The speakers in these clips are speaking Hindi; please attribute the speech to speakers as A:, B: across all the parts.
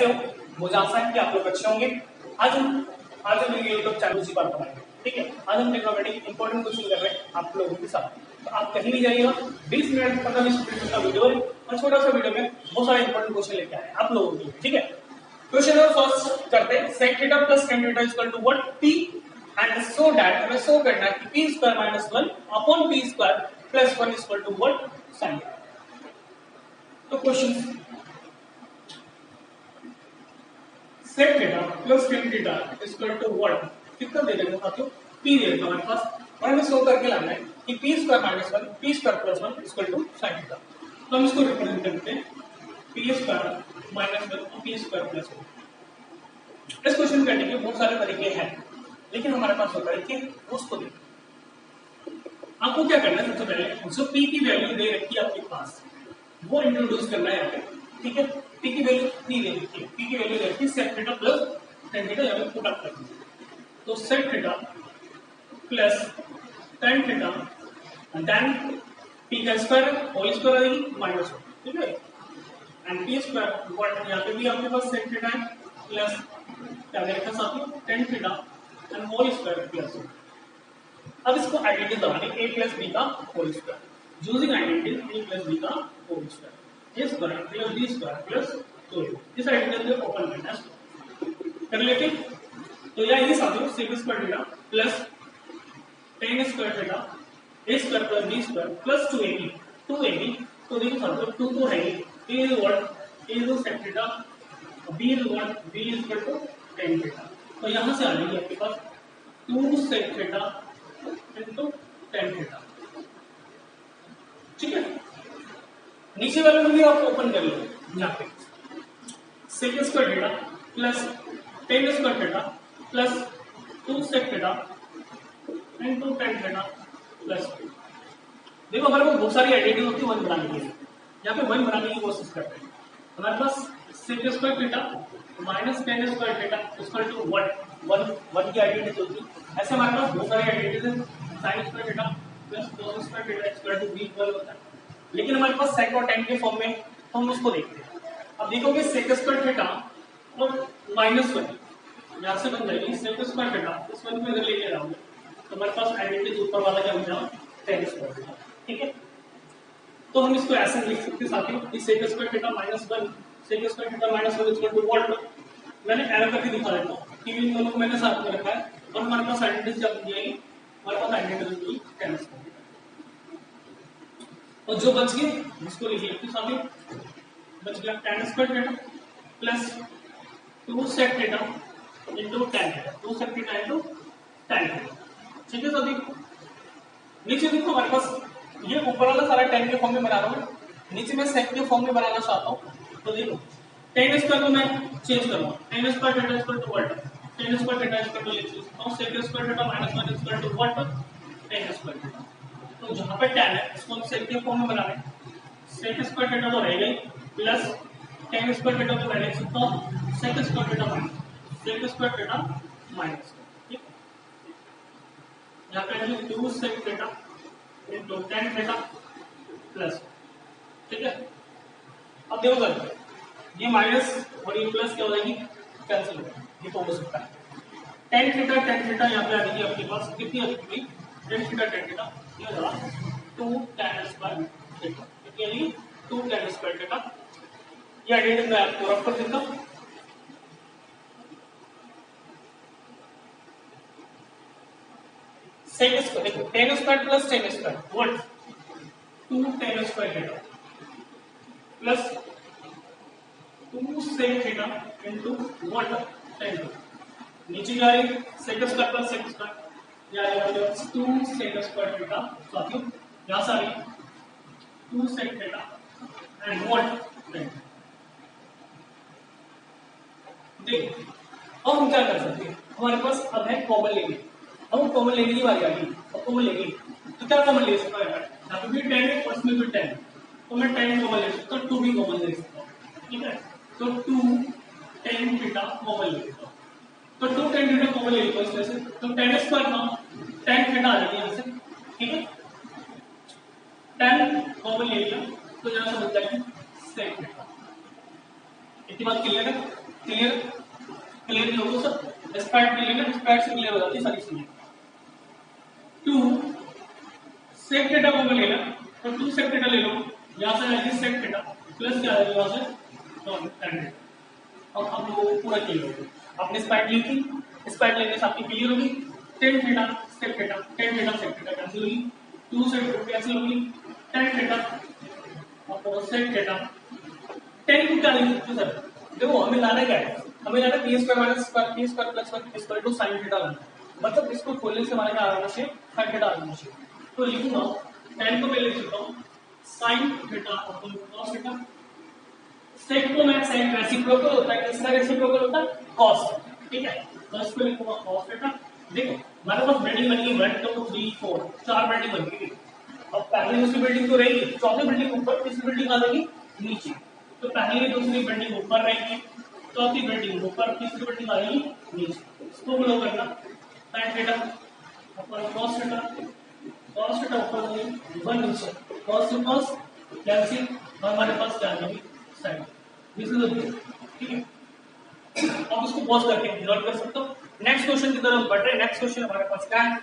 A: कैसे हो? मुझे आशा है कि आप लोग अच्छे होंगे। आज हम मेरे यूट्यूब चैनल उसी पर बनाएंगे, ठीक है। आज हम ट्रिग्नोमेट्रिक इंपॉर्टेंट क्वेश्चन कर रहे हैं आप लोगों के साथ, तो आप कहीं नहीं जाइएगा। 20 मिनट 15-20 मिनट का वीडियो है और छोटा सा वीडियो में बहुत सारे इंपॉर्टेंट क्वेश्चन लेके आए हैं आप लोगों के लिए, ठीक है। क्वेश्चन नंबर फर्स्ट करते हैं। sec theta plus tan theta equal to what? p and so that हमें शो करना है कि p square minus 1 upon p square plus 1 equal to what? sin theta. तो question sec theta plus tan theta equal to what? कितना दे देंगे साथियों? p दे देंगे हमारे पास और हमें शो करके लाना है कि p square minus 1 p square plus 1 equal to sin theta. तो हम इसको रिप्रेजेंट करते हैं p स्क्वायर माइनस 1 और p स्क्वायर प्लस 1। इस क्वेश्चन करने के बहुत सारे तरीके हैं, लेकिन हमारे पास होता है कि उसको देखो। आपको क्या करना है? सबसे पहले जो p की वैल्यू दे रखी है आपके पास वो इंट्रोड्यूस करना है यहाँ पे, ठीक है। p की वैल्यू कितनी दे रखी है? p की वैल्यू दे रखी है sec theta plus tan theta, यहाँ पे पुट अप कर दीजिए। तो sec theta plus tan theta then p का स्क्वायर होल स्क्वायर आ जाएगी माइनस 1, ठीक है। And p square what? यहाँ पे भी आपके पास sec थीटा है प्लस क्या दे रखा साथियों? tan theta and whole square plus 1। अब इसको आइडेंटिटी लगानी a प्लस b का whole square using identity a plus b का whole square, a square plus b square plus 2a। इस आइडेंटिटी को ओपन करना है, कर लेते। तो यह ये साथियों sec square theta plus tan square theta a square plus b square plus 2ab। तो देखो साथियों 2 तो है ही, a is what? a is sec theta, b is what? b is equal to tan theta. तो यहां से आ जाएगी आपके पास 2 sec theta into tan theta, ठीक है। नीचे वाले में भी आप ओपन कर लो, यहाँ पे sec square theta plus tan square theta plus 2 sec theta into tan theta plus 2। देखो हमारे पास बहुत सारी आइडेंटिटी होती है 1 बनाने के लिए, यहाँ पे 1 बनाने की कोशिश करते हैं। हमारे पास sec square theta minus tan square theta equal to what? 1 की आइडेंटिटी होती है। ऐसे हमारे पास बहुत सारी आइडेंटिटीज हैं। sin square theta plus cos square theta equal to b equal होता है, लेकिन हमारे पास sec और tan के फॉर्म में, तो हम उसको देखते हैं। अब देखोगे sec स्क्वायर थीटा और माइनस 1 यहाँ से बन जाएगी sec स्क्वायर थीटा, इस 1 को इधर लेके जाओगे तो हमारे पास आइडेंटिटी ऊपर वाला क्या बन जाएगा? tan स्क्वायर थीटा, ठीक है। तो हम इसको ऐसे लिख सकते हैं साथियों कि sec square theta minus 1 sec square theta minus 1 equal to what? मैंने एरर करके दिखा देता हूँ कि इन दोनों को मैंने साथ में रखा है और हमारे पास आइडेंटिटी क्या बन जाएगी? हमारे पास आइडेंटिटी होगी tan स्क्वायर थीटा। और जो बच गए इसको लिख लेते हैं साथियों, बच गया tan square theta plus 2 sec theta into tan theta, 2 sec theta into tan theta, ठीक है साथियों। नीचे देखो हमारे पास ये ऊपर वाला सारा tan के फॉर्म में बना रहा हूँ, नीचे मैं sec के फॉर्म में बनाना चाहता हूँ। तो देखो tan स्क्वायर को मैं चेंज करूंगा, tan square theta equal to what? tan square theta equal to लिख सकता हूं sec square theta minus 1 equal to what? tan square theta. तो जहां पे tan है इसको हम sec के फॉर्म में बना रहे हैं, sec स्क्वायर थीटा तो रहेगा ही प्लस tan स्क्वायर थीटा को मैं लिख सकता हूं sec square theta minus sec square theta minus, ठीक। यहाँ पे 2 sec theta into tan theta plus, ठीक है। अब देखो सर ये माइनस और ये प्लस क्या हो जाएगी? कैंसिल हो जाएगी, ये तो हो सकता है। tan थीटा यहाँ पे आ जाएगी आपके पास कितनी आ जाएगी? tan थीटा ये हो जाएगा 2 tan स्क्वायर थीटा, कितनी आ जाएगी? 2 tan स्क्वायर थीटा। ये आइडेंटिटी मैं आपको रख कर देता हूँ। sec स्क्वायर देखो tan square plus tan square what? 2 tan square theta plus 2 sec theta into what? tan theta. नीचे जा रही sec square plus sec square, या आएगा 2 sec स्क्वायर थीटा साथियों, यहां से आ रही 2 sec theta and what? tan। देखो अब हम क्या कर सकते हैं, हमारे पास अब है कॉमन लेंगे, हम कॉमन लेने की बारी आ गई। अब कॉमन लेंगे तो क्या कॉमन ले सकता है? यहाँ पे भी tan है और इसमें भी tan है, तो मैं tan कॉमन ले सकता हूँ, 2 भी कॉमन ले सकता हूँ, ठीक है। तो 2 tan थीटा कॉमन ले लेता हूँ, तो 2 tan थीटा कॉमन ले लेता हूँ इसमें से, तो tan स्क्वायर ना tan थीटा आ जाएगी यहाँ से, ठीक है। tan कॉमन ले लिया तो यहाँ से बन जाएगी sec थीटा। इतनी बात क्लियर है? क्लियर? क्लियर नहीं हो तो सब स्पाइट क्लियर ना, स्पाइट से क्लियर हो जाती है सारी चीजें। 2 सेक थीटा को लेना, तो 2 सेक थीटा ले लो, यहाँ से आएगी सेक थीटा प्लस क्या आएगा यहाँ से tan थीटा। अब हम लोग पूरा क्लियर हो गया। आपने स्पाइट ली थी, स्पाइट लेने से आपकी क्लियर होगी। tan theta sec theta, tan theta sec theta cancel होगी, 2 सेक थीटा कैंसिल होगी, tan थीटा और सेक थीटा। tan को क्या लिखते सर? देखो हमें लाना क्या है, हमें लाना p square minus square p square plus 1 equal to sin theta लाना है। मतलब इसको खोलने से हमारे क्या आना चाहिए, sin थीटा आना चाहिए। तो लिखूंगा tan को मैं लिख सकता हूँ sin theta upon cos theta. sec को मैं sin रेसिप्रोकल होता है, किसका रेसिप्रोकल होता है, cos। ठीक है, तो इसको लिखूंगा cos थीटा। देखो हमारे पास बिल्डिंग बन गई 1 2 3 4, 4 बिल्डिंग बन गई। अब पहली दूसरी बिल्डिंग तो रहेगी, चौथी बिल्डिंग ऊपर, तीसरी बिल्डिंग आ जाएगी नीचे। तो पहली दूसरी बिल्डिंग ऊपर रहेगी, चौथी बिल्डिंग ऊपर, तीसरी बिल्डिंग आएगी नीचे। इसको लो करना sin theta upon cos theta, cos theta ऊपर रहेगी 1 नीचे, cos से cos कैंसिल और हमारे पास क्या आ जाएगी sin। दिस इज द, ठीक है। अब इसको पॉज करके रिजॉल्व कर सकते हो। नेक्स्ट क्वेश्चन की तरफ बढ़ रहे हैं। नेक्स्ट क्वेश्चन हमारे पास क्या है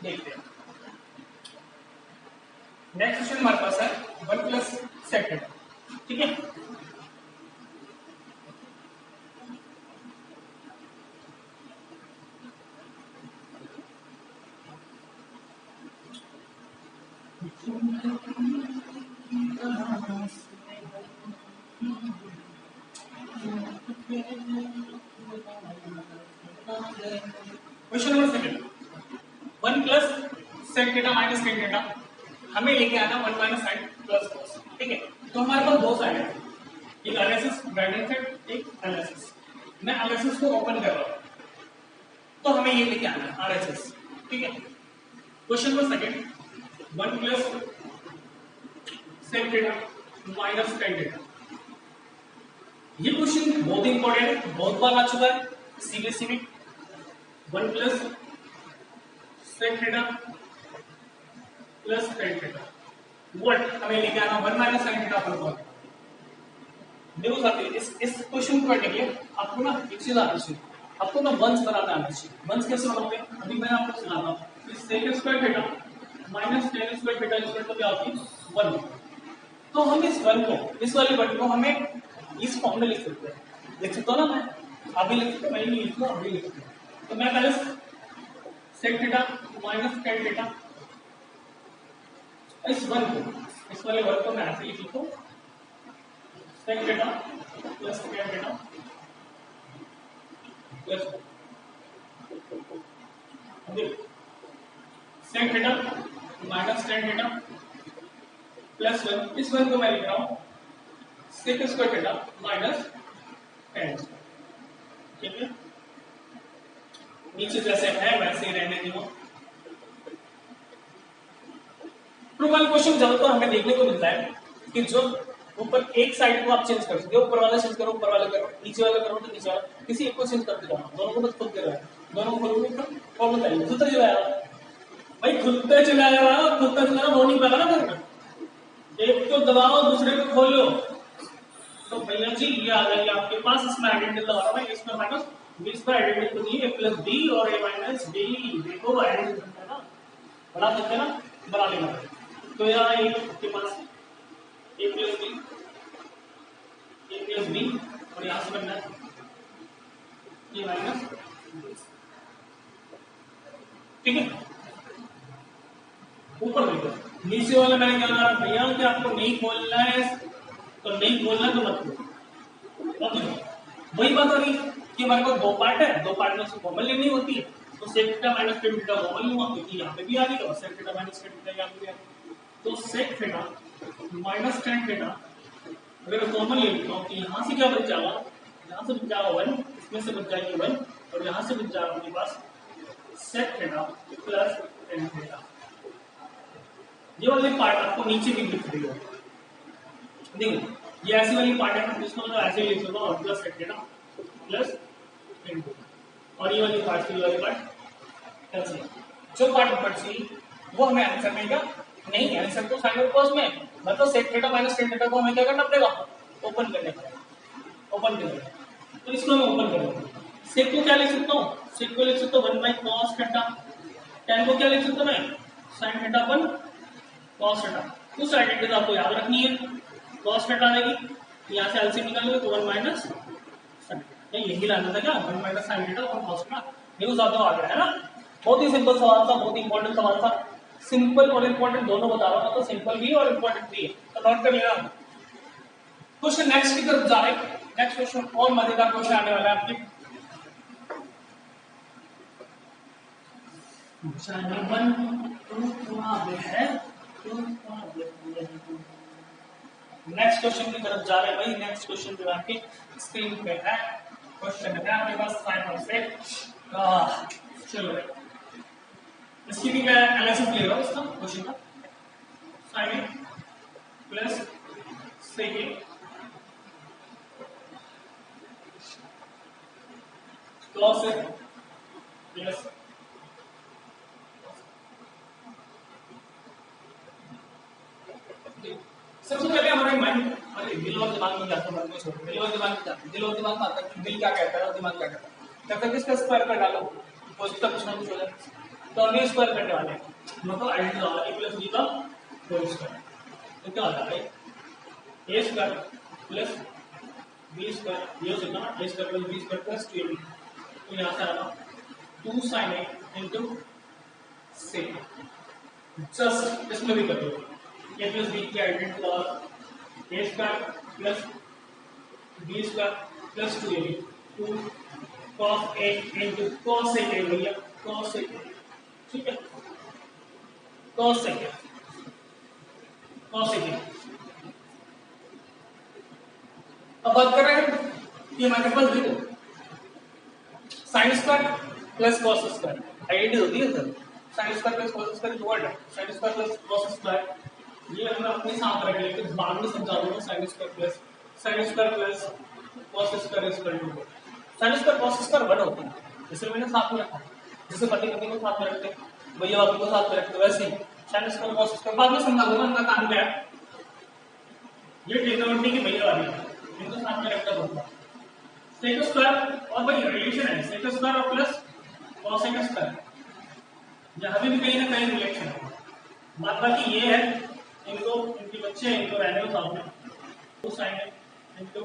A: देखते हैं। नेक्स्ट क्वेश्चन हमारे पास है 1 प्लस सेक थीटा, ठीक है। Question number second, 1 plus sec theta minus tan theta, हमें लेके आना 1 माइनस साइन प्लस कॉस, ठीक है। तो हमारे पास दो साइड है, एक एनालिसिस राइट हैंड साइड, एक एनालिसिस। मैं एनालिसिस को ओपन कर रहा हूं, तो हमें ये लेके आना है आरएसएस, ठीक है। Question number second, 1 plus sec theta minus tan theta. ये क्वेश्चन बहुत इंपॉर्टेंट है, बहुत बार आ चुका है सीबीएसई में। 1 plus sec theta plus tan theta, what हमें लेके आना 1 माइनस साइन थीटा अपन को। देखो साथियों, इस क्वेश्चन को करने के लिए आपको ना एक चीज आनी चाहिए, आपको ना वंश बनाना आना चाहिए। वंश कैसे बनाओगे, अभी मैं आपको सिखाता हूँ। Sec square theta minus tan square theta equal to क्या होती है 1। तो हम इस 1 को, इस वाले 1 को हमें इस फॉर्म में लिख सकते हैं। लिख सकता हूँ ना मैं, अभी लिख सकता हूँ, मैं नहीं लिखूंगा, अभी लिख सकता हूँ। तो मैं पहले sec theta minus tan theta, इस 1 को, इस वाले 1 को मैं ऐसे लिख लिखूं sec theta plus tan theta plus sec theta minus tan theta plus 1। इस 1 को मैं लिख रहा हूं sec square theta minus tan, ठीक है। नीचे जैसे है वैसे ही रहने दो। ट्रू वाले क्वेश्चन ज्यादातर हमें देखने को मिलता है कि जो ऊपर एक साइड को आप चेंज कर सकते हो, ऊपर वाला चेंज करो, ऊपर वाला करो, नीचे वाला करो तो नीचे वाला, किसी एक को चेंज करते जाओ, दोनों को बस खुद कर रहा है, दोनों को खोलोगे तो प्रॉब्लम आएगी। खुद चला आया भाई, खुद पे चला आया, खुद पे चला वो नहीं पता ना करना। एक को दबाओ दूसरे को खोलो, तो भैया जी ये आ जाएगी आपके पास। इसमें आइडेंटिटी लगा रहा है, इसमें माइनस बी स्क्वायर आइडेंटिटी तो नहीं है, प्लस बी और ए माइनस बी। देखो आइडेंटिटी है ना, बना सकते हैं ना, बना लेना। तो यहाँ एक के पास ए प्लस बी और यहाँ से बनना है ए माइनस, ठीक है। ऊपर देखो, नीचे वाला मैंने क्या कहा भैया कि आपको नहीं खोलना है, तो नहीं खोलना तो मत खोलो। वही बात हो रही कि हमारे पास दो पार्ट है, दो पार्ट में से कॉमन लेनी होती है, तो sec theta minus tan theta common लूंगा क्योंकि यहाँ पे भी आ गई और sec theta minus tan theta यहाँ पे भी आ गई। तो sec theta minus tan theta अगर कॉमन ले लेता हूँ तो यहाँ से क्या बच जाएगा, यहाँ से बच जाएगा 1, इसमें से बच जाएगी 1 और यहाँ से बच जाएगा अपने पास sec theta plus tan theta. ये वाली पार्ट आपको नीचे भी दिख रही है, देखो ये ऐसी वाली पार्ट है, इसको मैं ऐसे लिख सकता हूँ plus sec theta plus tan theta, और ये वाली पार्ट की वाली पार्ट ऐसे। जो पार्ट बची वो हमें आंसर मिलेगा नहीं, आंसर तो साइन और कॉस में, मतलब sec theta minus tan theta को हमें क्या करना पड़ेगा, ओपन करना पड़ेगा, ओपन करना। तो इसको मैं ओपन करूंगा। सेक को क्या लिख सकता हूँ, सेक को लिख सकता हूँ 1 बाई कॉस थीटा, tan को क्या लिख सकता हूँ मैं, sin थीटा 1 cos थीटा। उस आइडेंटिटी आपको याद रखनी है, cos थीटा आएगी, यहाँ से एलसीएम निकालोगे तो 1 माइनस sin, यही लाना था क्या, 1 minus sin theta 1 cos theta. News ज्यादा आ गया है ना, बहुत ही सिंपल सवाल था, बहुत ही इंपॉर्टेंट सवाल था। सिंपल और इंपॉर्टेंट दोनों बता रहा हूँ, तो सिंपल भी और इंपॉर्टेंट भी है, तो नोट कर लेना। क्वेश्चन नेक्स्ट की तरफ जा रहे हैं। नेक्स्ट क्वेश्चन और मजेदार क्वेश्चन आने वाला है आपके। नेक्स्ट क्वेश्चन की तरफ जा रहे हैं भाई। नेक्स्ट क्वेश्चन जो आपके स्क्रीन पे है, क्वेश्चन है आपके पास 5 और 6। चलो इसकी भी मैं एनालिसिस ले रहा हूँ इसका क्वेश्चन का। sin plus sec cos plus सबसे पहले हमारे माइंड, अरे दिल और दिमाग में जाता है, दिल और दिमाग में जाता है, दिल और दिमाग में आता है, दिल क्या कहता है और दिमाग क्या कहता है। तब तक इसका स्क्वायर कर डालो, पॉजिटिव का कुछ ना कुछ हो जाए, तो अभी स्क्वायर करने वाले हैं, मतलब आइडेंटिटी होगा a प्लस b का होल स्क्वायर। तो क्या होता है a square plus b square, ये हो सकता है a square plus b square plus 2ab, तो यहाँ से आएगा 2 sin a into sec। Just इसमें भी कर दो, a प्लस b की आइडेंटिटी लगा, a square plus b square plus 2ab, 2 cos a into cos sec a, भैया cos sec a, ठीक है, cos sec a, cos sec a। अब बात कर रहे हैं कि हमारे पास देखो sin square plus cos square identity होती है sir, sin square plus cos square जो वर्ड है, sin square plus cos square, ये हम अपने साथ रख लेते हैं, बाद में समझा दूंगा। sin square plus cos square is equal to sin square cos square 1 होता है, इसलिए मैंने साथ में रखा, जैसे पति पत्नी को साथ में रखते हैं, भैया बाबू को साथ में रखते, वैसे ही sin स्क्वायर cos स्क्वायर बाद में समझा दूंगा। इनका काम क्या है, ये ट्रिग्नोमेट्री की भैया वाली है, इनको साथ में रखकर होता है sec स्क्वायर, और भाई रिलेशन है sec स्क्वायर और प्लस cos स्क्वायर, जहां भी कहीं ना कहीं रिलेशन है। बात बाकी ये है, इनको इनके बच्चे हैं, इनको रहने दो सामने, तो sin into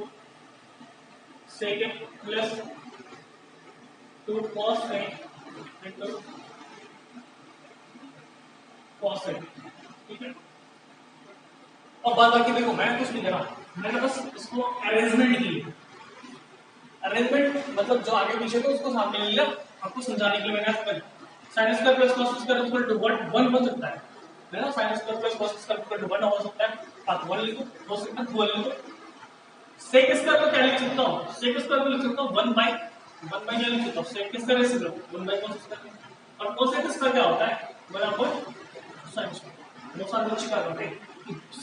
A: sec plus 2 cos into cos, ठीक है। और बात बाकी देखो मैं कुछ नहीं कर रहा, मैंने बस इसको अरेंजमेंट की, अरेंजमेंट मतलब जो आगे पीछे थे उसको सामने ले लिया, आपको समझाने के लिए मैंने sin square plus cos square equal to 1 हो सकता है ना, sin square plus cos square equal to 1 हो सकता है, आप 1 लिखो, हो सकता है 2 लिखो। sec स्क्वायर को क्या लिख सकता हूं, sec स्क्वायर को लिख सकता हूं 1 बाय क्या लिख सकता हूं, sec स्क्वायर ऐसे लो 1 बाय cos स्क्वायर, और cos स्क्वायर क्या होता है बराबर sin स्क्वायर। बहुत सारे बच्चे क्या करते हैं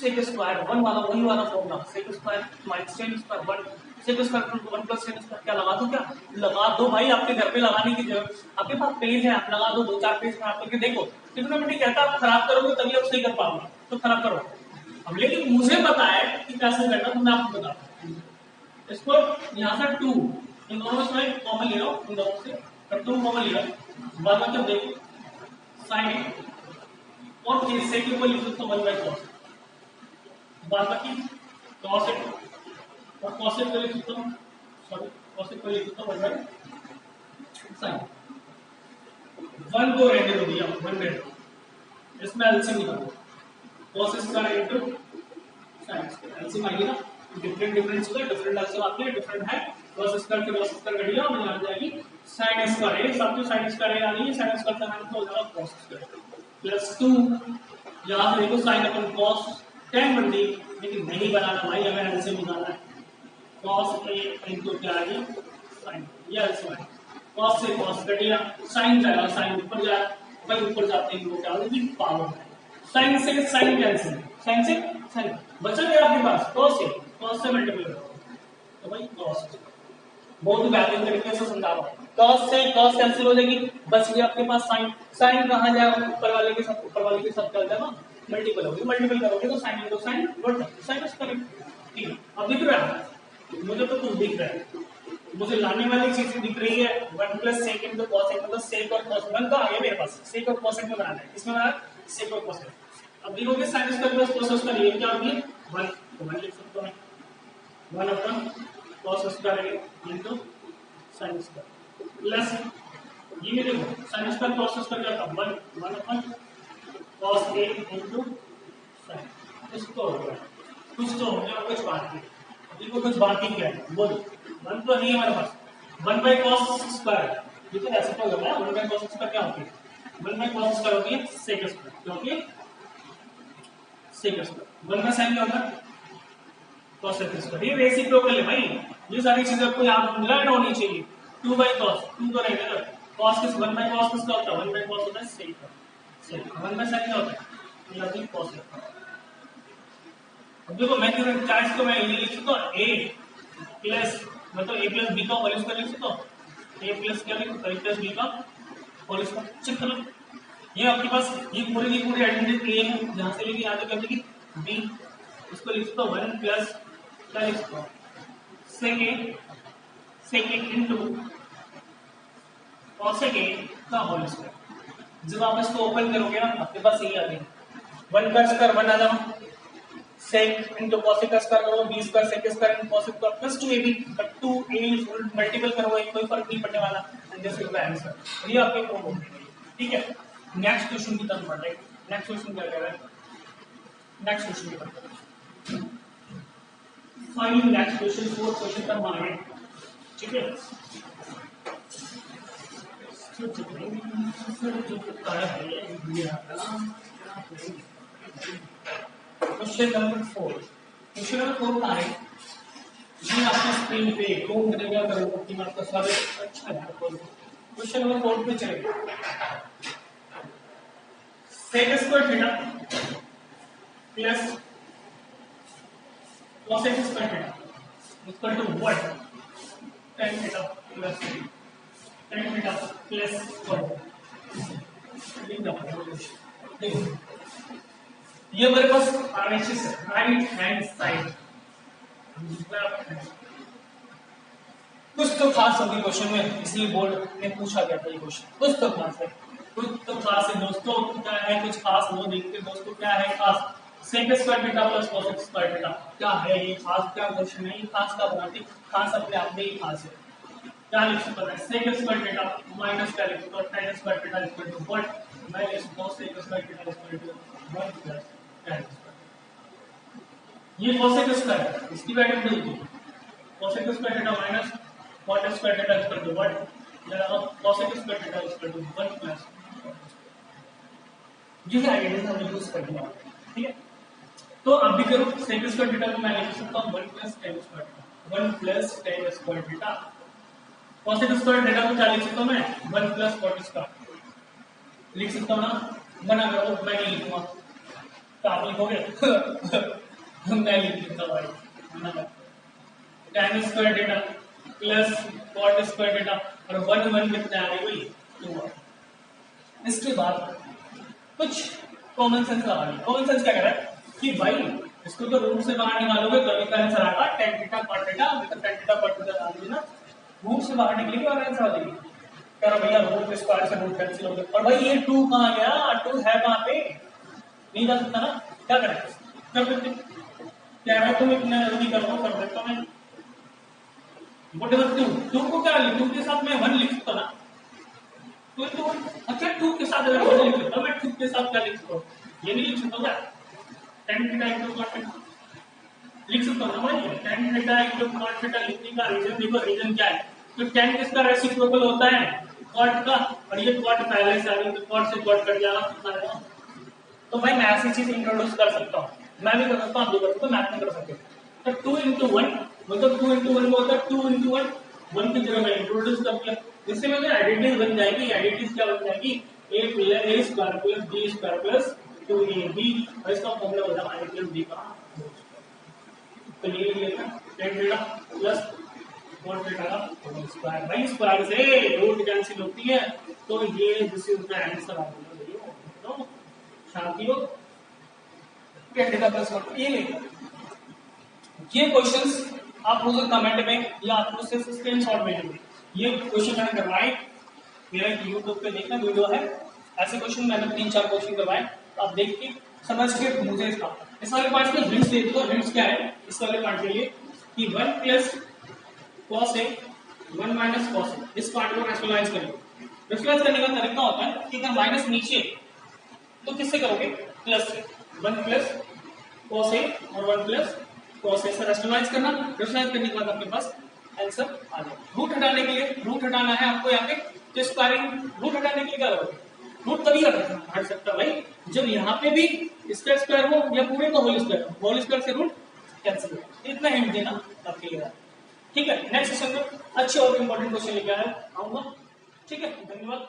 A: sec स्क्वायर 1 वाला वही वाला formula, sec square minus tan square 1, sec square equal to 1 plus tan square, क्या लगा दो, क्या लगा दो भाई, आपके घर पे लगाने की जरूरत, आपके पास पेज है, आप लगा दो, 2-4 पेज खराब करके देखो, ट्रिग्नोमेट्री कहता है आप खराब करोगे तभी आप सही कर पाओगे, तो खराब करो। अब लेकिन मुझे पता है कि कैसे करना, तो मैं आपको बताता हूं। इसको यहाँ से 2 इन दोनों से कॉमन ले लो, इन दोनों से और 2 कॉमन ले लो, बाद में जब देखो sin और फिर sec को लिख सकते हो 1 बाय cos, बाद बाकी cos और cos को लिख सकते हो, सॉरी cos को लिख सकते हो 1 बाय sin, 1 को रहने दो भैया, 1 रहने दो, इसमें एलसीएम निकालो, cos square into sin square, LCM आएगी ना, डिफरेंट होगा, डिफरेंट एलसीएम आती है, डिफरेंट है, cos स्क्वायर के cos स्क्वायर कट गया और आ जाएगी sin स्क्वायर, ये सब जो sin स्क्वायर आ रही है, sin स्क्वायर का मान हो जाएगा cos स्क्वायर प्लस 2, यहां से देखो sin अपन cos tan बन गई, लेकिन नहीं बनाना भाई, हमें एलसीएम निकालना है, cos a इनटू क्या आ गया sin, ये एलसीएम है, cos से cos कट गया, sin जाएगा, sin ऊपर जाए भाई, ऊपर जाते ही वो क्या हो जाएगी पावर, sin से sin कैंसिल, sin से sin बचा गया आपके पास cos से मल्टीप्लाई करो, तो भाई cos, बहुत बेहतरीन तरीके से समझा रहा हूं, cos से cos कैंसिल हो जाएगी, बच गया आपके पास sin कहां जाएगा, ऊपर वाले के साथ चल जाएगा, मल्टीपल होगी, मल्टीपल करोगे तो sin into sin word sin square, ठीक है। अब दिख रहा है मुझे, तो कुछ दिख रहा है, मुझे लाने वाली चीज दिख रही है 1 प्लस सेक इंटू कॉसेक, मतलब सेक और कॉस 1 तो आ गया मेरे पास, सेक और कॉसेक में बनाना है, इसमें बनाना सेक और कॉसेक। अब देखोगे sine square plus cos square ये क्या होगी 1, तो 1 लिख सकता हूं 1 upon cos square into sine square plus ये भी देखो साइन स्क्वायर कॉस स्क्वायर क्या था 1 upon cos A into sine. कुछ तो हो गया कुछ बाकी है, देखो कुछ बाकी क्या है बोलो 1 तो नहीं है हमारे पास 1 बाय कॉस स्क्वायर, ये तो ऐसे तो होगा 1 बाय कॉस स्क्वायर क्या होती है 1 बाय कॉस स्क्वायर होती है सेक स्क्वायर, क्या होती है सेक स्क्वायर। 1 का साइन क्या होता है कॉस स्क्वायर, ये रेसिप्रोकल है भाई, ये सारी चीजें आपको याद लर्न होनी चाहिए। 2 बाय कॉस 2 तो रहेगा ना, कॉस किस 1 बाय कॉस किसका होता है 1 बाय कॉस होता है सेक का, सेक 1 बाय साइन क्या होता है ये होती है कॉस। अब देखो मैं क्यों चार्ज को मैं ये लिख सकता हूं a प्लस मतलब a प्लस b का होल स्क्वायर लिख सकता हूं, a प्लस क्या लिख सकता हूं a प्लस b का होल स्क्वायर। चेक करो ये आपके पास ये पूरी की पूरी आइडेंटिटी a है, जहां से लेके आगे क्या लिखी b, इसको लिख सकता हूं 1 प्लस क्या लिख सकता हूं सेक इनटू कॉसेक a का होल स्क्वायर। जब आप इसको ओपन करोगे ना आपके पास ये आ जाएगा 1 का स्क्वायर 1 आ जाएगा sec into cosec स्क्वायर करो b square sec square into cosec square plus 2ab, but 2a multiple करो कोई फर्क नहीं पड़ने वाला, and this is the answer. ये आपके प्रूफ हो गई, ठीक है। नेक्स्ट क्वेश्चन की तरफ बढ़ते हैं। नेक्स्ट क्वेश्चन क्या कह रहा है, नेक्स्ट क्वेश्चन की तरफ final next question fourth question तक मारेंगे, ठीक है। क्वेश्चन नंबर 4, क्वेश्चन नंबर 4 का है ये आपकी स्क्रीन पे कौन करेगा करोगे कि आपका स्वागत अच्छा है। क्वेश्चन नंबर 4 पे चलेंगे। Sec square theta plus cosec square theta equal to what tan theta plus tan theta plus 1। देखो ये मेरे पास RHS है, राइट हैंड साइड। कुछ तो खास होगी क्वेश्चन में, इसलिए बोर्ड ने पूछा गया था ये क्वेश्चन, कुछ तो खास है, कुछ तो खास है दोस्तों। क्या है कुछ खास, वो देखते दोस्तों क्या है खास। Sec square theta plus cosec square theta क्या है ये खास, क्या क्वेश्चन है ये खास का बनाती, खास अपने आप में ही खास है। क्या लिख सकता है सेक स्क्वायर थीटा माइनस क्या लिख सकता है tan square theta equal to what, मैं लिख सकता हूं sec square theta equal to 1 plus tan square. ये cosec स्क्वायर इसकी वैल्यू नहीं होती, cosec square theta minus cot square theta equal to what, या cosec square theta equal to 1 plus ये आइडिया हमने यूज कर दिया, ठीक है। तो अब भी करो sec स्क्वायर थीटा को मैं लिख सकता हूं 1 plus tan square theta 1 plus tan square theta. cosec square theta को क्या लिख सकता हूं मैं 1 प्लस cot स्क्वायर लिख सकता हूं ना, मना करो मैं नहीं लिखूंगा तो आप लिखोगे मैं लिख देता भाई tan square theta plus cot square theta और 1 1 कितना आ गया भाई 2। इसके बाद कुछ कॉमन सेंस लगा लिया। कॉमन सेंस क्या कह रहा है कि भाई इसको तो रूट से बाहर निकालोगे तो इसका आंसर आएगा tan थीटा cot थीटा, मतलब tan थीटा cot थीटा डाल देना रूट से बाहर निकलेगी और आंसर आ जाएगी। कह रहा भैया रूट स्क्वायर से रूट कैंसिल हो गया, और भाई ये 2 कहां गया, 2 है कहां पे, नहीं जा सकता ना, क्या करें कर देते, कह रहा है तुम इतना जल्दी कर दो, कर देता मैं वट एवर 2 को क्या लिख 2 के साथ मैं 1 लिख सकता ना, तो अच्छा 2 के साथ अगर 1 लिख सकता मैं 2 के साथ क्या लिख सकता हूं, ये नहीं लिख सकता क्या tan theta equal cot theta लिख सकता हूं ना भाई। tan theta equal cot theta लिखने का रीजन देखो, रीजन क्या है, तो tan किसका रेसिप्रोकल होता है cot का, और ये cot पहले से आ रही है तो cot से cot कट जाना कितना है, तो भाई मैं ऐसी चीज इंट्रोड्यूस कर सकता हूं, मैं भी कर सकता हूं, आप भी कर सकते हो, मैथ नहीं कर सकते। तो 2 into 1 मतलब 2 into 1 होता है 2 into 1 1 की जगह मैं इंट्रोड्यूस कर दिया, इससे में आइडेंटिटी बन जाएगी। आइडेंटिटी क्या बन जाएगी a square plus b square plus 2ab, और इसका फॉर्मूला हो जाएगा a प्लस b का। तो ये लिख लेते हैं tan theta plus cot theta का होल स्क्वायर, भाई स्क्वायर से रूट कैंसिल होती है, तो ये दिस इज द आंसर आ गया। तो शांति हो tan थीटा प्लस cot ये लेंगे। ये क्वेश्चंस आप मुझे कमेंट में या आप मुझसे स्क्रीनशॉट भेजोगे। ये क्वेश्चन मैंने करवाए, मेरा यूट्यूब पे देखना वीडियो है, ऐसे क्वेश्चन मैंने 3-4 क्वेश्चन करवाए, तो आप देख के समझ के मुझे इसका इस वाले पार्ट में हिंट्स दे दो। हिंट्स क्या है इस वाले पार्ट के लिए कि 1 plus cos a 1 minus cos a, इस पार्ट को रैशनलाइज करेंगे। रैशनलाइज करने का तरीका होता है कि अगर माइनस नीचे तो किससे करोगे, प्लस से। 1 प्लस cos a और 1 प्लस cos a से रैशनलाइज करना। रैशनलाइज करने के बाद आपके पास आंसर आ जाए। रूट हटाने के लिए, रूट हटाना है आपको यहाँ पे, तो स्क्वायरिंग रूट हटाने के लिए क्या करोगे, रूट तभी हट सकता भाई जब यहाँ पे भी इसका स्क्वायर हो या पूरे का होल स्क्वायर हो, होल स्क्वायर से रूट कैंसिल हो। इतना हिंट देना तब क्लियर है। ठीक है, नेक्स्ट सेशन में अच्छे और इंपॉर्टेंट क्वेश्चन लेके आऊंगा। ठीक है, धन्यवाद।